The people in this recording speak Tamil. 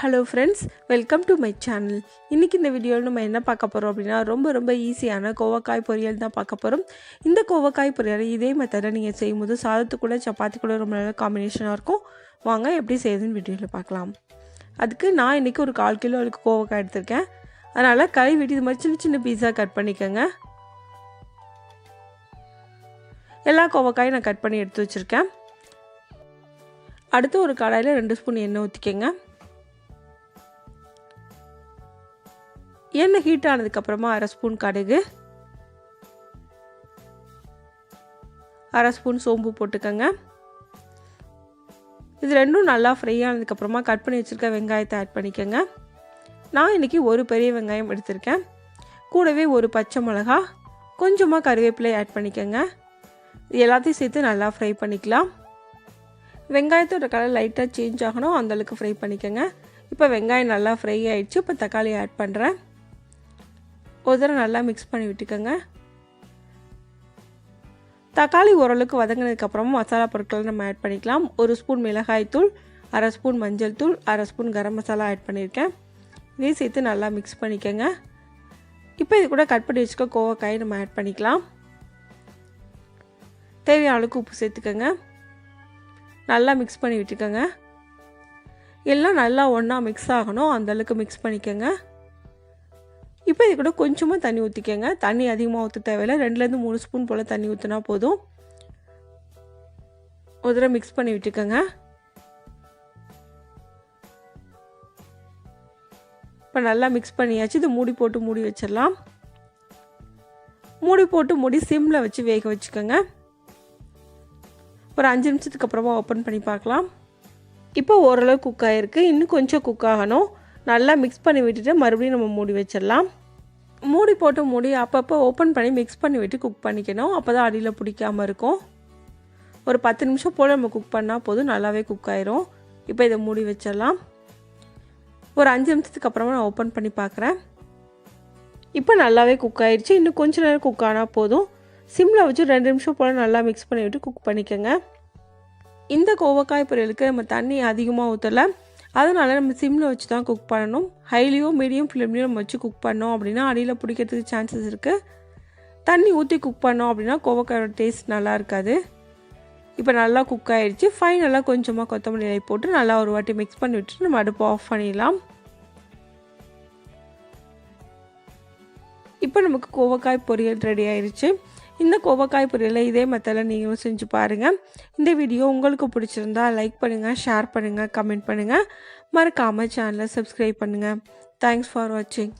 Hello friends, welcome to my channel. இன்னைக்கு இந்த வீடியோல நம்ம என்ன பார்க்க போறோம் அப்படினா ரொம்ப ஈஸியான கோவக்காய் பொரியல் தான் பார்க்க போறோம். இந்த கோவக்காய் பொரியல் இதே மெத்தட்ல நீங்க செய்யும்போது சாதத்துக்குள்ள சப்பாத்தி கூட ரொம்ப நல்ல காம்பினேஷனா இருக்கும். வாங்க எப்படி செய்யுதுன்னு வீடியோல பார்க்கலாம். அதுக்கு நான் இன்னைக்கு ஒரு 1/4 கிலோ அளவுக்கு கோவக்காய் எடுத்துர்க்கேன். அதனால கழுவிட்டு இது மாதிரி சின்ன பீஸா கட் பண்ணிக்கங்க. எல்லா கோவக்காயும் நான் கட் பண்ணி எடுத்து வச்சிருக்கேன். அடுத்து ஒரு கடாயில 2 ஸ்பூன் எண்ணெய் ஊத்திக்கங்க. எண்ணெய் ஹீட் ஆனதுக்கு அப்புறமா 1/2 ஸ்பூன் கடுகு, 1/2 ஸ்பூன் சோம்பு போட்டுக்கங்க. இது ரெண்டும் நல்லா ஃப்ரை ஆனதுக்கு அப்புறமா கட் பண்ணி வச்சிருக்க வெங்காயத்தை ஆட் பண்ணிக்கங்க. நான் இன்னைக்கு ஒரு பெரிய வெங்காயம் எடுத்துர்க்கேன். கூடவே ஒரு பச்சை மிளகாய், கொஞ்சமா கறிவேப்பிலை ஆட் பண்ணிக்கங்க. இது எல்லாத்தையும் சேர்த்து நல்லா ஃப்ரை பண்ணிக்கலாம். வெங்காயத்தோட கலர் லைட்டா சேஞ்ச் ஆகணும் அந்த அளவுக்கு ஃப்ரை பண்ணிக்கங்க. இப்போ வெங்காயம் நல்லா ஃப்ரை ஆயிடுச்சு. இப்போ தக்காளி ஆட் பண்றேன். ஒரு தடவை நல்லா மிக்ஸ் பண்ணி விட்டுக்கங்க. தக்காளி ஓரளவுக்கு வதங்கினதுக்கு அப்புறமா மசாலா பொருட்களை நம்ம ஆட் பண்ணிக்கலாம். 1 ஸ்பூன் மிளகாய் தூள், 1/2 ஸ்பூன் மஞ்சள் தூள், 1/2 ஸ்பூன் கரம் மசாலா ஆட் பண்ணியிருக்கேன். இதையும் சேர்த்து நல்லா மிக்ஸ் பண்ணிக்கங்க. இப்போ இது கூட கட் பண்ணி வச்சுக்க கோவக்காயை நம்ம ஆட் பண்ணிக்கலாம். தேவையான அளவுக்கு உப்பு சேர்த்துக்கங்க. நல்லா மிக்ஸ் பண்ணி விட்டுக்கங்க. எல்லாம் நல்லா ஒண்ணா மிக்ஸ் ஆகணும் அந்த அளவுக்கு மிக்ஸ் பண்ணிக்கங்க. இப்போ இது கூட கொஞ்சமா தண்ணி ஊத்திக்கங்க. தண்ணி அதிகமாக ஊத்த தேவையில்லை. 2ல இருந்து 3 ஸ்பூன் போல தண்ணி ஊத்தினா போதும். ஒரு தடவை மிக்ஸ் பண்ணி விட்டுக்கங்க. இப்போ நல்லா மிக்ஸ் பண்ணியாச்சு. இது மூடி போட்டு மூடி வச்சிடலாம். மூடி சிம்ல வச்சு வேக வச்சுக்கோங்க. ஒரு 5 நிமிஷத்துக்கு அப்புறமா ஓபன் பண்ணி பார்க்கலாம். இப்போ ஓரளவு குக் ஆயிருக்கு. இன்னும் கொஞ்சம் குக் ஆகணும். நல்லா மிக்ஸ் பண்ணி விட்டுட்டு மறுபடியும் நம்ம மூடி வச்சிடலாம். மூடி போட்டு அப்பப்போ ஓபன் பண்ணி மிக்ஸ் பண்ணி விட்டு குக் பண்ணிக்கணும். அப்பதான் அடியில பிடிக்காம இருக்கும். ஒரு 10 நிமிஷம் போல நம்ம குக் பண்ணா போதும், நல்லாவே குக் ஆயிரும். இப்போ இதை மூடி வச்சிடலாம். ஒரு 5 நிமிஷத்துக்கு அப்புறமா நான் ஓபன் பண்ணி பார்க்குறேன். இப்போ நல்லாவே குக் ஆயிடுச்சு. இன்னும் கொஞ்ச நேரம் குக் ஆனா போதும். சிம்ல வச்சு 2 நிமிஷம் போல நல்லா மிக்ஸ் பண்ணி விட்டு குக் பண்ணிக்கங்க. இந்த கோவக்காய் பொரியலுக்கு நம்ம தண்ணி அதிகமாக ஊற்றல. அதனால நம்ம சிம்ல வச்சு தான் குக் பண்ணணும். ஹைலியோ மீடியம் ஃப்ளேம்லையோ நம்ம வச்சு குக் பண்ணோம் அப்படின்னா அடியில் பிடிக்கிறதுக்கு சான்சஸ் இருக்குது. தண்ணி ஊற்றி குக் பண்ணோம் அப்படின்னா கோவக்காயோட டேஸ்ட் நல்லா இருக்காது. இப்போ நல்லா குக் ஆயிடுச்சு. ஃபைனலாக கொஞ்சமாக கொத்தமல்லி இலை போட்டு நல்லா ஒரு வாட்டி மிக்ஸ் பண்ணி விட்டுட்டு நம்ம அடுப்பு ஆஃப் பண்ணிடலாம். இப்போ நமக்கு கோவக்காய் பொரியல் ரெடி ஆயிடுச்சு. இந்த கோவக்காய் பொரியலை இதே மெத்தடில் நீங்களும் செஞ்சு பாருங்கள். இந்த வீடியோ உங்களுக்கு பிடிச்சிருந்தா லைக் பண்ணுங்கள், ஷேர் பண்ணுங்கள், கமெண்ட் பண்ணுங்கள். மறக்காமல் சேனலை சப்ஸ்கிரைப் பண்ணுங்கள். தேங்க்ஸ் ஃபார் வாட்சிங்.